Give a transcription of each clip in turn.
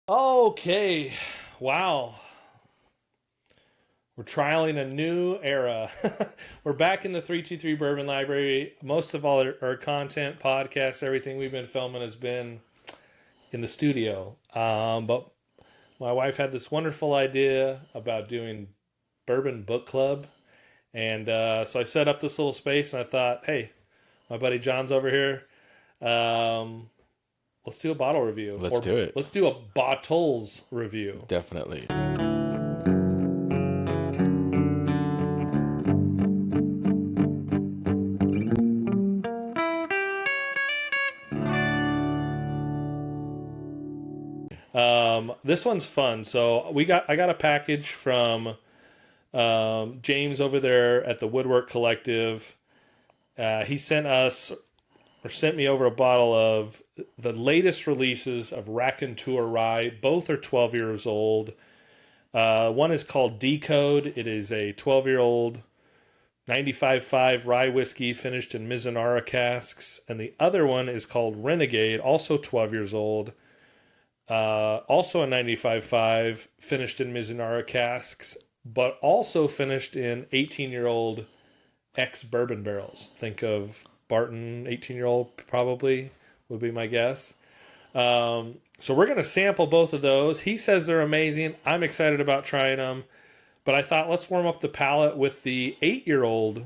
Okay. Wow. We're trialing a new era. We're back in the 323 Bourbon Library. Most of all our content, podcasts, everything we've been filming has been in the studio. But my wife had this wonderful idea about doing Bourbon Book Club. And so I set up this little space and I thought, hey, my buddy John's over here. Let's do a bottle review. Let's do it. Let's do a bottles review. Definitely. This one's fun. So I got a package from James over there at the Woodwork Collective. He sent me over a bottle of the latest releases of Raconteur Rye. Both are 12 years old. One is called Decode. It is a 12-year-old 95.5 rye whiskey finished in Mizunara casks. And the other one is called Renegade, also 12 years old. Also a 95.5 finished in Mizunara casks, but also finished in 18-year-old ex-bourbon barrels. Think of Barton, 18-year-old probably would be my guess. So we're going to sample both of those. He says they're amazing. I'm excited about trying them. But I thought let's warm up the palate with the 8-year-old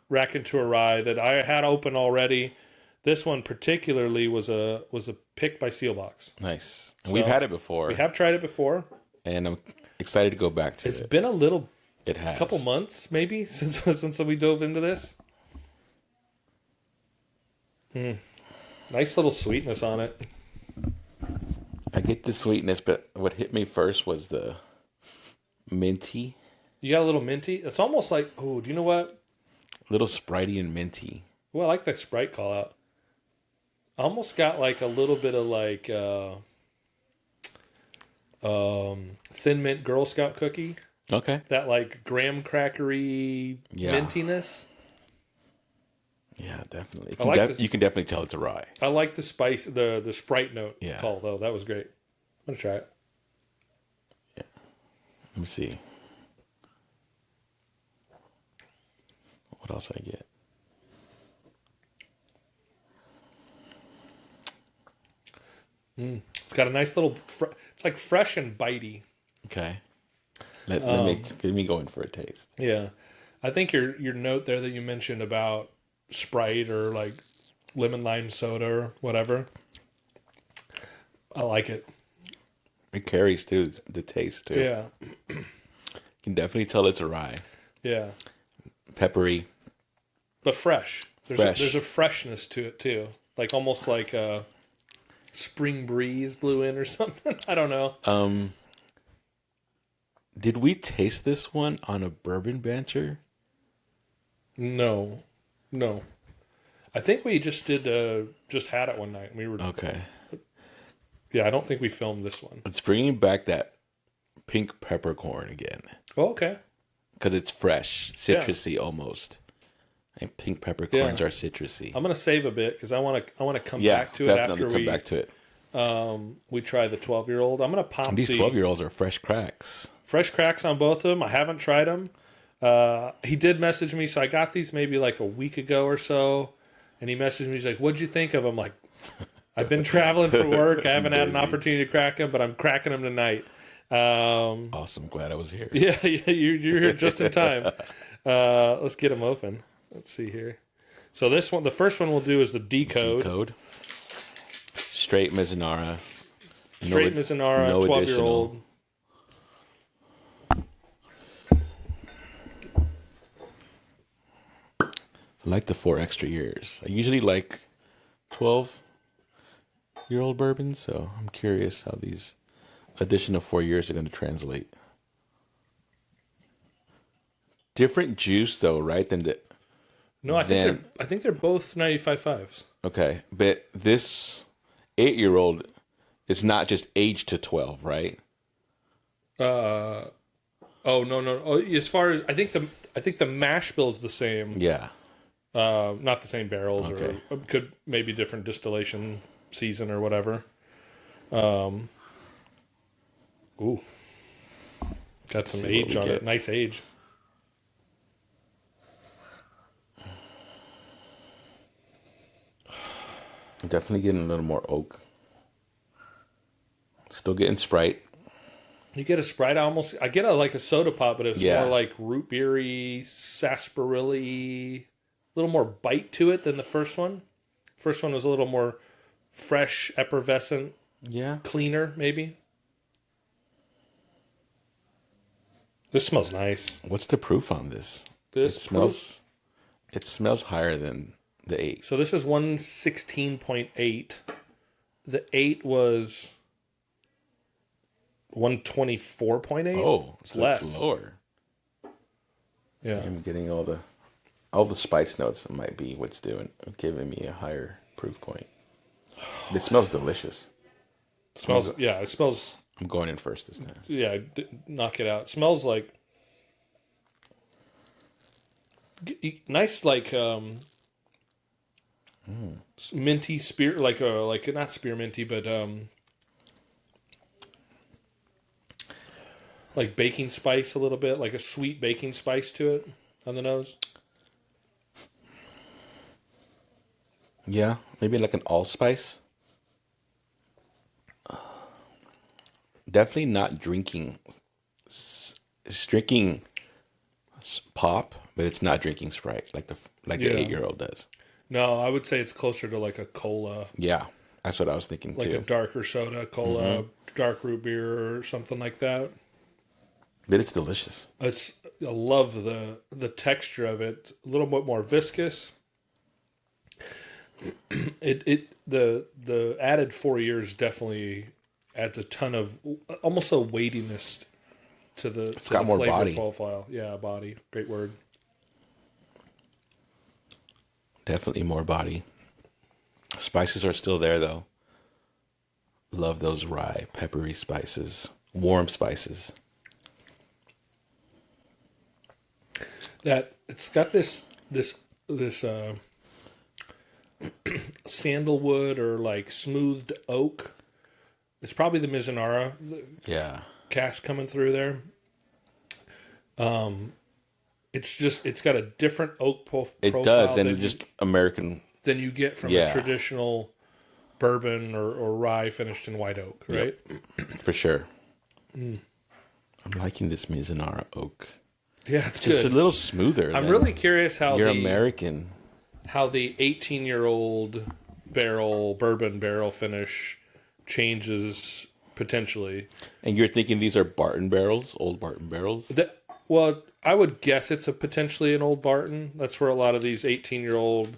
Raconteur Rye that I had open already. This one particularly was a pick by Sealbox. Nice. So we've had it before. We have tried it before. And I'm excited to go back to it. It's been It has. a couple months maybe since we dove into this. Nice little sweetness on it. I get the sweetness, but what hit me first was the minty. You got a little minty. It's almost like, oh, do you know what? A little Spritey and minty. Well, I like that Sprite call out. Almost got like a little bit of like Thin Mint Girl Scout cookie. Okay. That like graham crackery mintiness. Yeah, definitely. You can definitely tell it's a rye. I like the spice, the Sprite note call though. That was great. I'm gonna try it. Yeah. Let me see. What else I get? It's got a nice little. It's like fresh and bitey. Okay. Let me go in for a taste. Yeah, I think your note there that you mentioned about Sprite or like lemon lime soda or whatever, I like it. It carries too the taste too. Yeah, you can definitely tell it's a rye. Yeah, peppery, but fresh. Fresh. There's a freshness to it too, like almost like a spring breeze blew in or something. I don't know. Did we taste this one on a bourbon banter? No. I think we just had it one night. We were okay. Yeah, I don't think we filmed this one. It's bringing back that pink peppercorn again. Oh, okay. Because it's fresh, citrusy almost. And pink peppercorns are citrusy. I'm gonna save a bit because I want to come back to it after come back to it. We try the 12-year-old. I'm gonna pop these 12-year-olds are fresh cracks. Fresh cracks on both of them. I haven't tried them. He did message me, so I got these maybe like a week ago or so, and he messaged me. He's like, "What'd you think of them?" Like, I've been traveling for work. I haven't had an opportunity to crack them, but I'm cracking them tonight. Awesome. Glad I was here. Yeah, you're here just in time. Let's get them open. Let's see here. So this one, the first one we'll do is the Decode. Straight Mizunara. Straight Mizunara, no 12-year-old. I like the 4 extra years. I usually like 12-year-old bourbons, so I'm curious how these addition of 4 years are going to translate. Different juice, though, right? No, I think they're both 95.5s. Okay, but this 8-year-old is not just aged to 12, right? Oh no. Oh, as far as I think the mash bill is the same. Yeah. Not the same barrels, Okay. or could maybe different distillation season or whatever. Ooh. Got some See what age we on get. it. Nice age. Definitely getting a little more oak. Still getting Sprite. You get a Sprite. I get like a soda pop, but it's Yeah. more like root beery, sarsaparilla, a little more bite to it than the first one. First one was a little more fresh, effervescent, Yeah. cleaner, maybe. This smells nice. What's the proof on this? This It smells. It smells higher than the 8. So this is 116.8. The 8 was 124.8. Oh, it's so less. It's lower. Yeah. I'm getting all the spice notes. Might be what's giving me a higher proof point. It smells delicious. It smells. I'm going in first this time. Yeah, knock it out. It smells like nice, like minty spear, like not spearminty, but like baking spice a little bit, like a sweet baking spice to it on the nose. Yeah, maybe like an allspice. Definitely not drinking. It's drinking pop, but it's not drinking Sprite like the 8-year-old does. No, I would say it's closer to like a cola, Yeah, that's what I was thinking like too. a darker soda, cola, dark root beer, or something like that. But it's delicious. I love the texture of it. A little bit more viscous. The added 4 years definitely adds a ton of almost a weightiness to the got more flavor body. profile. Yeah, body. Great word. Definitely more body. Spices are still there though. Love those rye, peppery spices, warm spices. That it's got this sandalwood or like smoothed oak. It's probably the Mizunara Yeah. cast coming through there. It's got a different oak profile. It does, and just American. than you get from a traditional bourbon or rye finished in white oak, right? Yep. For sure. I'm liking this Mizunara oak. Yeah, it's Just good. a little smoother. I'm really curious how You're American. how the 18-year-old bourbon barrel finish changes potentially. And you're thinking these are Barton barrels, old Barton barrels? Well, I would guess it's potentially an old Barton. That's where a lot of these 18-year-old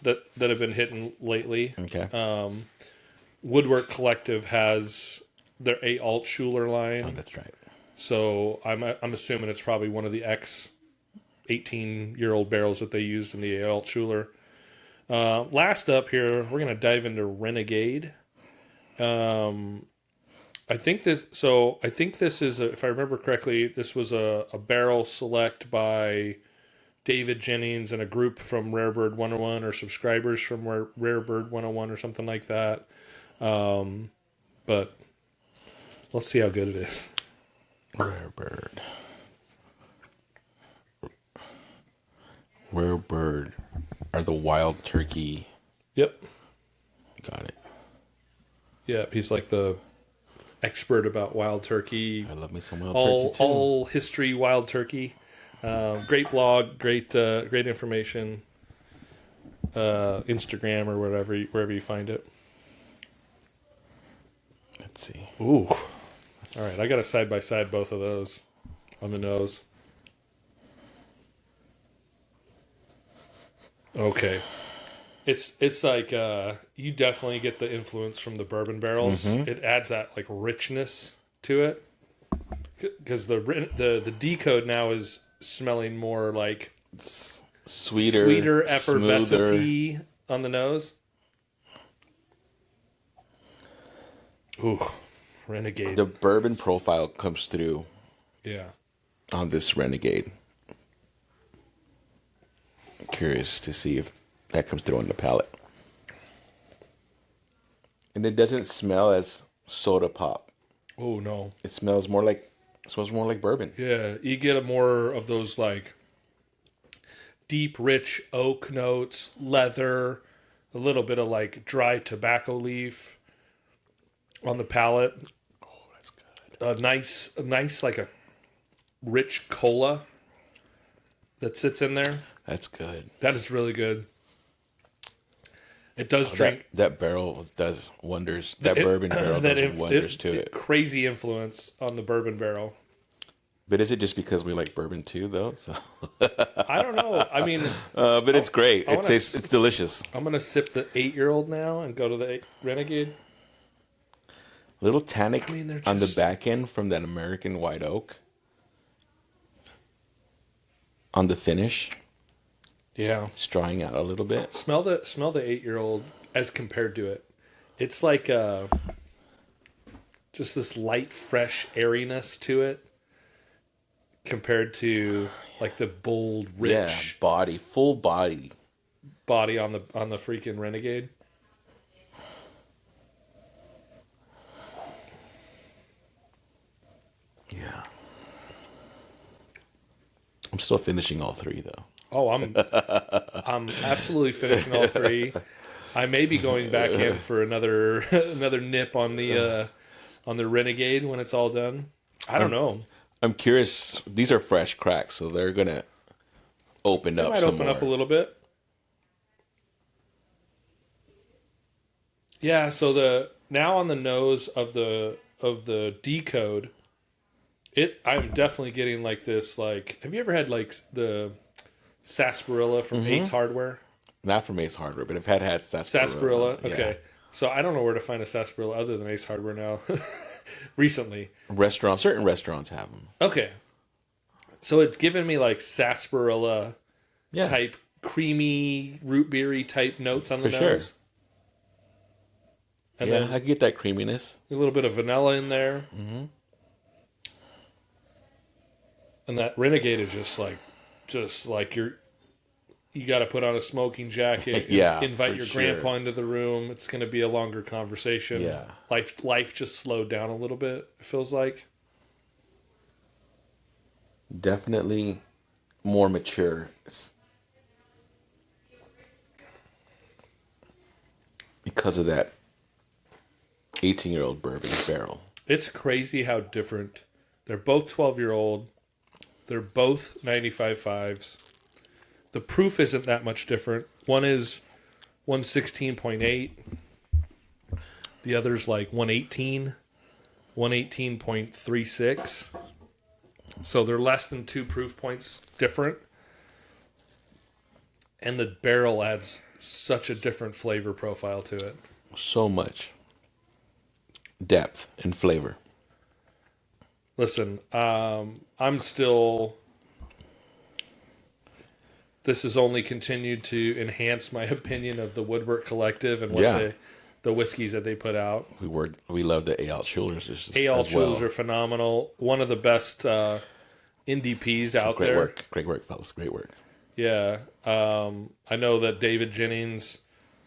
that have been hitting lately. Okay. Woodwork Collective has their A. Altschuler line. Oh, that's right. So I'm assuming it's probably one of the 18-year-old barrels that they used in the A. Altschuler. Last up here, we're going to dive into Renegade. I think this is, if I remember correctly, this was a barrel select by David Jennings and a group from Rarebird 101 or subscribers from Rarebird 101 or something like that. But let's see how good it is. Rarebird. Rarebird are the wild turkey. Yep. Got it. Yeah, he's like the expert about wild turkey. I love me some wild turkey too. All history wild turkey. Great blog, great information. Instagram or wherever you find it. Let's see. Ooh. All right, I got to side by side both of those on the nose. Okay. It's like you definitely get the influence from the bourbon barrels. Mm-hmm. It adds that like richness to it because the Decode now is smelling more like Sweeter, effervescent on the nose. Ooh, Renegade. The bourbon profile comes through Yeah. on this Renegade. I'm curious to see if that comes through on the palate. And it doesn't smell as soda pop. Oh no. It smells more like bourbon. Yeah, you get more of those like deep, rich oak notes, leather, a little bit of like dry tobacco leaf on the palate. Oh, that's good. A nice like a rich cola that sits in there. That's good. That is really good. It does drink. That barrel does wonders. That bourbon barrel does wonders to it. Crazy influence on the bourbon barrel. But is it just because we like bourbon too, though? So I don't know. I mean, but it's great. It's delicious. I'm gonna sip the 8-year-old now and go to the Renegade. Little tannic on the just... back end from that American white oak. On the finish. Yeah, it's drying out a little bit. Smell the 8-year-old as compared to it. It's like just this light, fresh airiness to it compared to like the bold, rich full body on the freaking Renegade. Yeah, I'm still finishing all three though. Oh, I'm absolutely finishing all three. I may be going back in for another nip on the Renegade when it's all done. I don't know. I'm curious. These are fresh cracks, so they're gonna open up. Might some open more. up a little bit. Yeah. So now on the nose of the Decode, I'm definitely getting like this. Like, have you ever had like the sarsaparilla from Ace Hardware? Not from Ace Hardware, but I've had sarsaparilla. Sarsaparilla, okay. Yeah. So I don't know where to find a sarsaparilla other than Ace Hardware now. Recently, certain restaurants have them. Okay, so it's given me like sarsaparilla type creamy root beery type notes on the nose. Sure. And then I get that creaminess. A little bit of vanilla in there. Mm-hmm. And that Renegade is just like you got to put on a smoking jacket. Invite your grandpa into the room. It's going to be a longer conversation. Yeah. Life just slowed down a little bit, it feels like. Definitely more mature. Because of that 18-year-old bourbon barrel. It's crazy how different. They're both 12-year-old. They're both 95.5s. The proof isn't that much different. One is 116.8. The other's like 118, 118.36. So they're less than 2 proof points different. And the barrel adds such a different flavor profile to it. So much depth and flavor. Listen, I'm still... This has only continued to enhance my opinion of the Woodwork Collective and what the whiskeys that they put out. We love the A. Altschulers. A. Altschulers are phenomenal. One of the best NDPs out there. Great work, fellas. Great work. Yeah. I know that David Jennings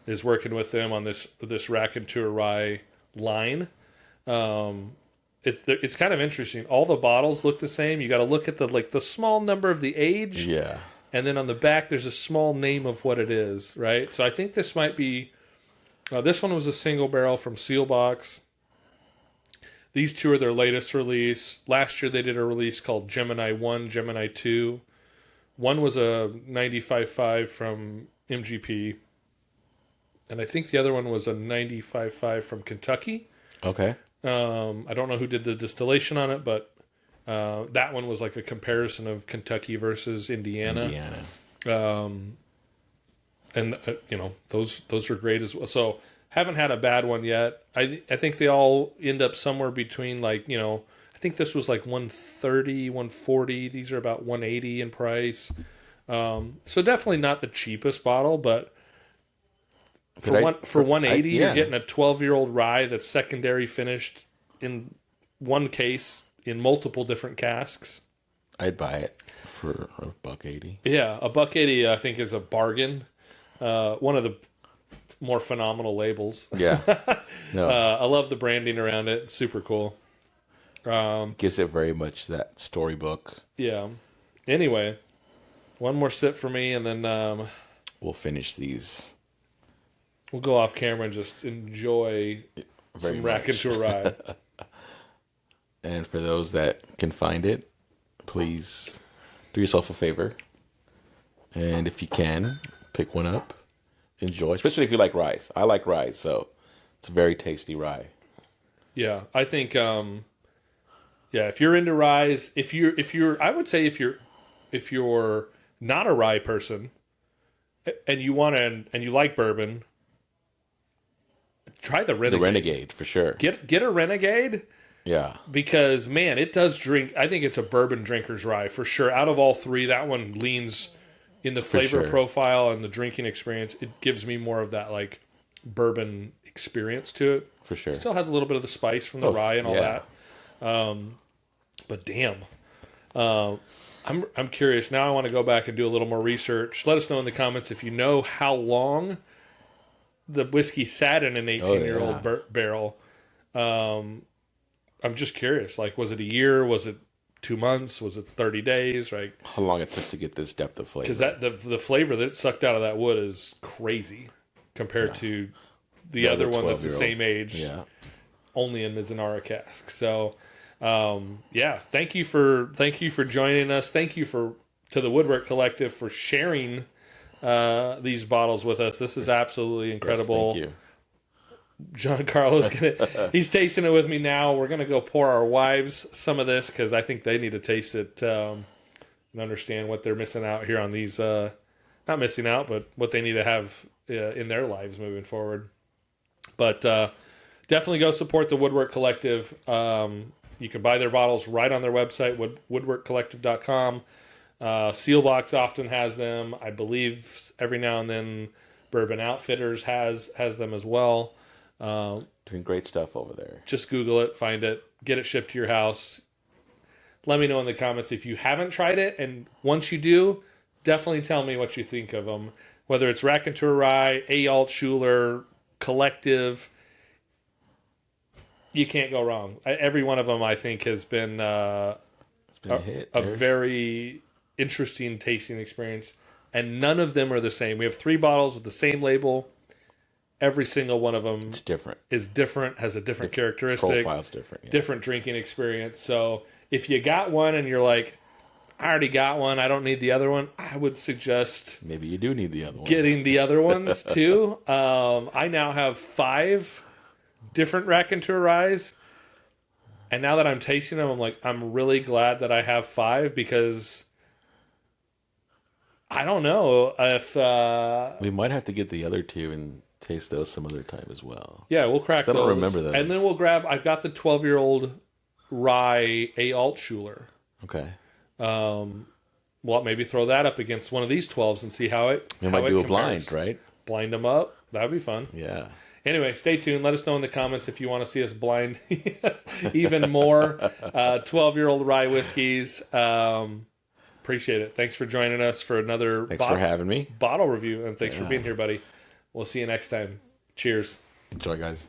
is working with them on this Raconteur Rye line. It's kind of interesting. All the bottles look the same. You got to look at the small number of the age. Yeah. And then on the back, there's a small name of what it is, right? So I think this might be... this one was a single barrel from Sealbox. These two are their latest release. Last year, they did a release called Gemini 1, Gemini 2. One was a 95.5 from MGP. And I think the other one was a 95.5 from Kentucky. Okay. I don't know who did the distillation on it, but... that one was like a comparison of Kentucky versus Indiana. And those are great as well. So haven't had a bad one yet. I think they all end up somewhere between I think this was like 130, 140. These are about 180 in price. So definitely not the cheapest bottle, but for 180, you're getting a 12-year-old rye that's secondary finished in one case in multiple different casks. I'd buy it for $1.80. Yeah, $1.80 I think is a bargain. One of the more phenomenal labels. Yeah. No. I love the branding around it. It's super cool. Gives it very much that storybook. Yeah. Anyway, one more sip for me, and then We'll finish these. we'll go off camera and just enjoy some Raconteur Rye. And for those that can find it, please do yourself a favor. And if you can, pick one up. Enjoy. Especially if you like rye. I like rye, so it's a very tasty rye. Yeah, I think if you're into rye, I would say if you're not a rye person and you like bourbon, try the Renegade. The Renegade, for sure. Get a Renegade. Yeah. Because, man, it does drink. I think it's a bourbon drinker's rye for sure. Out of all three, that one leans in the flavor profile and the drinking experience. It gives me more of that like bourbon experience to it. For sure. It still has a little bit of the spice from the rye and all that. But damn. I'm curious. Now I want to go back and do a little more research. Let us know in the comments if you know how long the whiskey sat in an 18-year-old barrel. I'm just curious. Like, was it a year? Was it 2 months? Was it 30 days? Right? How long it took to get this depth of flavor? Because the flavor that it sucked out of that wood is crazy compared to the other one that's the same age. Yeah. Only in Mizunara cask. So, thank you for joining us. Thank you to the Woodwork Collective for sharing these bottles with us. This is absolutely incredible. Yes, thank you. Giancarlo's he's tasting it with me now. We're gonna go pour our wives some of this because I think they need to taste it and understand what they're missing out here on these. Not missing out, but what they need to have in their lives moving forward. But definitely go support the Woodwork Collective. You can buy their bottles right on their website, woodworkcollective.com. Sealbox often has them. I believe every now and then Bourbon Outfitters has them as well. Doing great stuff over there. Just Google it, find it, get it shipped to your house. Let me know in the comments if you haven't tried it, and once you do, definitely tell me what you think of them. Whether it's Raconteur Rye, A. Altshuler, Collective, you can't go wrong. Every one of them, I think, has been a hit. A very interesting tasting experience, and none of them are the same. We have 3 bottles with the same label. Every single one of them is different, has a different characteristic. Profile's different. Yeah. Different drinking experience. So if you got one and you're like, I already got one, I don't need the other one, I would suggest maybe you do need the other one. Getting the other ones too. I now have 5 different Raconteur Ryes. And now that I'm tasting them, I'm like, I'm really glad that I have 5 because I don't know if we might have to get the other 2 and taste those some other time as well. Yeah, we'll crack those. I don't remember those. And then we'll grab, I've got the 12-year-old rye A. Altshuler. Okay. Well, maybe throw that up against one of these 12s and see how it We might do a blind, right? Blind them up. That'd be fun. Yeah. Anyway, stay tuned. Let us know in the comments if you want to see us blind even more 12-year-old rye whiskeys. Appreciate it. Thanks for joining us for another Thanks for having me. Bottle review, and thanks for being here, buddy. We'll see you next time. Cheers. Enjoy, guys.